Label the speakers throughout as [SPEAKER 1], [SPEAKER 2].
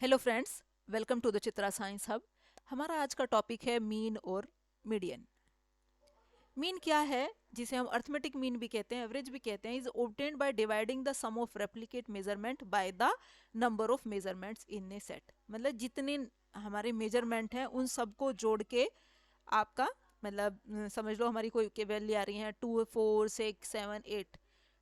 [SPEAKER 1] Hello friends, welcome to the Chitra science hub. हमारा आज का टॉपिक है मीन और मीडियन। मीन क्या है, जिसे हम अर्थमेटिक मीन भी कहते हैं, एवरेज भी कहते हैं, is obtained by dividing the sum of replicate measurement by the number of measurements in a set. मतलब जितने हमारे मेजरमेंट हैं उन सबको जोड़ के आपका मतलब समझ लो हमारी कोई के वैल्यू आ रही है 2 4 6 7 8।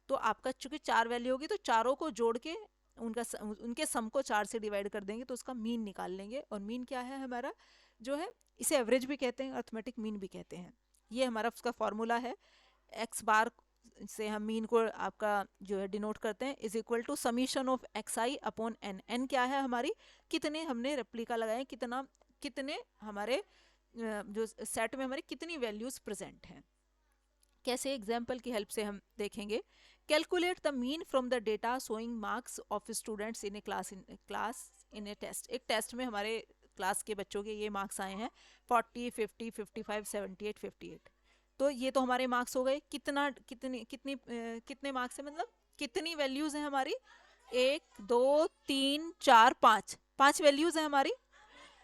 [SPEAKER 1] तो आपका चूंकि चार वैल्यू होगी तो चारों को जोड़ के उनके सम को चार से डिवाइड कर देंगे तो उसका मीन निकाल लेंगे। और मीन क्या है हमारा जो है, इसे एवरेज भी कहते हैं, अर्थमेटिक मीन भी कहते हैं। ये हमारा उसका फॉर्मूला है। एक्स बार से हम मीन को आपका जो है डिनोट करते हैं is equal to summation of x i upon n. N क्या है हमारी, कितने हमने रेप्लिका लगाए, कितना कितने हमारे जो सेट में हमारी कितनी वैल्यूज प्रेजेंट हैं। कैसे, एग्जाम्पल की हेल्प से हम देखेंगे। Calculate the mean from the data showing marks of students in a class in a test. एक टेस्ट में हमारे क्लास के बच्चों के ये मार्क्स आए हैं 40 50 55 78 58। तो ये तो हमारे मार्क्स हो गए। कितने मार्क्स है, मतलब कितनी वैल्यूज हैं हमारी, 1 2 3 4 5 5 वैल्यूज हैं हमारी।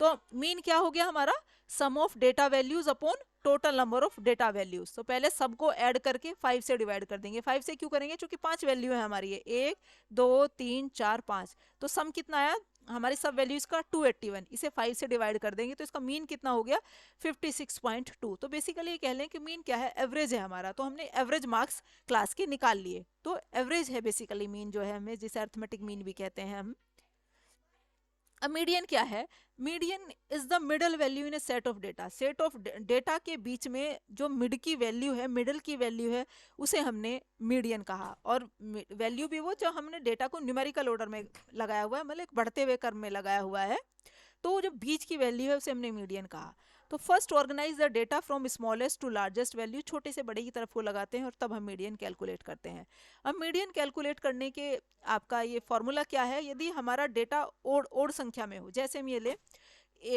[SPEAKER 1] तो मीन क्या हो गया हमारा, sum of data values upon total number of data values. तो पहले सबको ऐड करके 5 से डिवाइड कर देंगे। 5 से क्यों करेंगे, क्योंकि 5 वैल्यू है हमारी, ये 1 2 3 4 5। तो सम कितना आया हमारी सब वैल्यूज का 281। इसे 5 से डिवाइड कर देंगे तो इसका मीन कितना हो गया 56.2। तो बेसिकली ये कह लें कि मीन क्या है, एवरेज है हमारा। तो हमने एवरेज मार्क्स क्लास के निकाल लिए। तो एवरेज है बेसिकली मीन जो है, हमें जिसे अर्थमेटिक मीन भी कहते हैं हम। अब मीडियन क्या है, median is the middle value in a set of data. Set of data के बीच में जो मिड की वैल्यू है, मिडल की वैल्यू है, उसे हमने मीडियन कहा। और वैल्यू भी वो जो हमने डेटा को न्यूमेरिकल ऑर्डर में लगाया हुआ है, मतलब एक बढ़ते हुए क्रम में लगाया हुआ है। तो जो बीच की वैल्यू है उसे हमने मीडियन कहा। तो first organise the data from smallest to largest value, छोटे से बड़े की तरफ को लगाते हैं और तब हम मीडियन कैलकुलेट करते हैं। अब मीडियन कैलकुलेट करने के आपका ये फॉर्मूला क्या है, यदि हमारा डेटा ओड ओड संख्या में हो, जैसे हम ये ले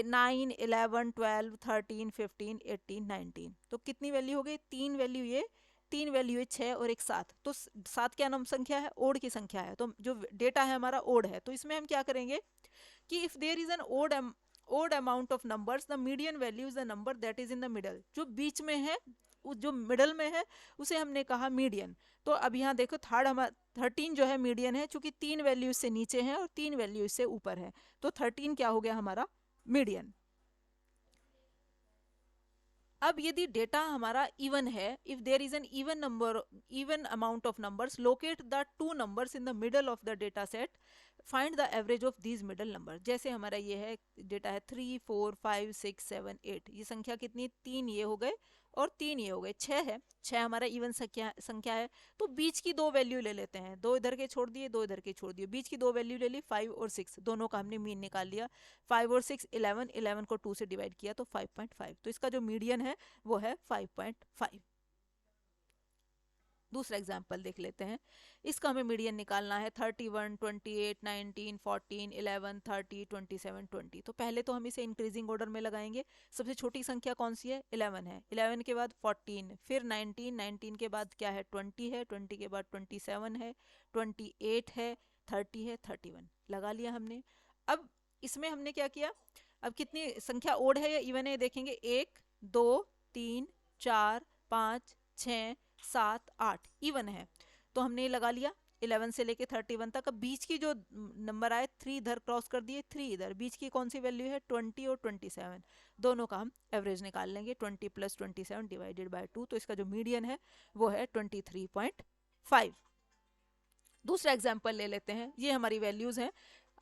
[SPEAKER 1] 9 11 12 13 15 18 19। तो कितनी वैल्यू हो गई, तीन वैल्यू ये, तीन वैल्यू है 6 और एक 7। तो 7 क्या नाम संख्या है, ओड की संख्या है। तो जो डेटा है हमारा ओड है, तो इसमें हम क्या करेंगे कि if there is an odd amount of numbers the median value is the number that is in the middle. जो बीच में है, जो मिडल में है, उसे हमने कहा मीडियन। तो अब यहाँ देखो थर्ड हमारा 13 जो है मीडियन है, चूंकि तीन वैल्यू इससे नीचे है और तीन वैल्यू इससे ऊपर है। तो 13 क्या हो गया हमारा मीडियन। अब यदि डेटा हमारा इवन है, if there is an even amount of numbers, locate the two numbers in the middle of the data set, find the average of these middle number. जैसे हमारा ये है डेटा है 3 4 5 6 7 8। ये संख्या कितनी, तीन ये हो गए और तीन ये हो गए, छः है। छः हमारा इवन संख्या संख्या है। तो बीच की दो वैल्यू ले लेते हैं, दो इधर के छोड़ दिए, दो इधर के छोड़ दिए, बीच की दो वैल्यू ले ली 5 और 6, दोनों का हमने मीन निकाल लिया। 5 और 6 11, 11 को 2 से डिवाइड किया तो 5.5। तो इसका जो मीडियन है वो है 5.5। दूसरा एग्जाम्पल देख लेते हैं। इसका हमें मीडियन निकालना है 31 28 19 14 11 30 27 20। तो पहले तो हम इसे इंक्रीजिंग ऑर्डर में लगाएंगे। सबसे छोटी संख्या कौन सी है, 11 है। 11 के बाद 14, फिर 19, 19 के बाद क्या है 20 है, 20 के बाद 27 है, 28 है, 30 है, 31 लगा लिया हमने। अब इसमें हमने क्या किया, अब कितनी संख्या ओड है या इवन है देखेंगे। 1 2 3 4 5 6 7 8 इवन है। तो हमने ये लगा लिया 11 से लेके 31 तक। अब बीच की जो नंबर आए 3 इधर क्रॉस कर दिए, 3 इधर, बीच की कौन सी वैल्यू है 20 और 27। दोनों का हम एवरेज निकाल लेंगे, 20 + 27 डिवाइडेड बाय 2। तो इसका जो मीडियन है वो है 23.5। दूसरा एग्जाम्पल ले लेते हैं। ये हमारी वैल्यूज हैं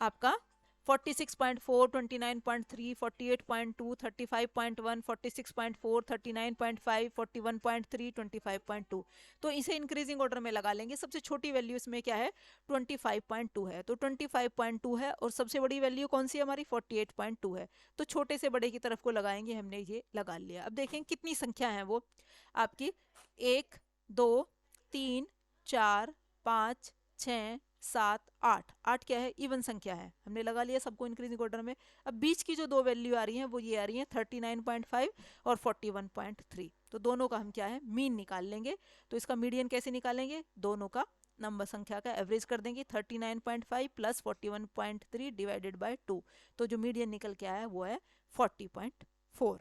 [SPEAKER 1] आपका 46.4 29.3 48.2 35.1 46.4 39.5 41.3 25.2। तो इसे इंक्रीजिंग ऑर्डर में लगा लेंगे। सबसे छोटी वैल्यू इसमें क्या है 25.2 है, तो 25.2 है। और सबसे बड़ी वैल्यू कौन सी हमारी 48.2 है। तो छोटे से बड़े की तरफ को लगाएंगे, हमने ये लगा लिया। अब देखें कितनी संख्या है वो आपकी, 1 2 3 4 5 6 7 8। 8 क्या है, इवन संख्या है, हमने लगा लिया सबको इंक्रीजिंग ऑर्डर में। अब बीच की जो दो वैल्यू आ रही हैं वो ये आ रही हैं 39.5 और 41.3। तो दोनों का हम क्या है मीन निकाल लेंगे। तो इसका मीडियन कैसे निकालेंगे, दोनों का नंबर संख्या का एवरेज कर देंगे 39.5 प्लस 41.3 डिवाइडेड बाय 2, तो जो मीडियन निकल के आया वो है 40.4।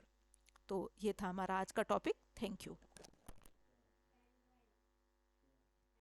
[SPEAKER 1] तो ये था हमारा आज का टॉपिक। Thank you.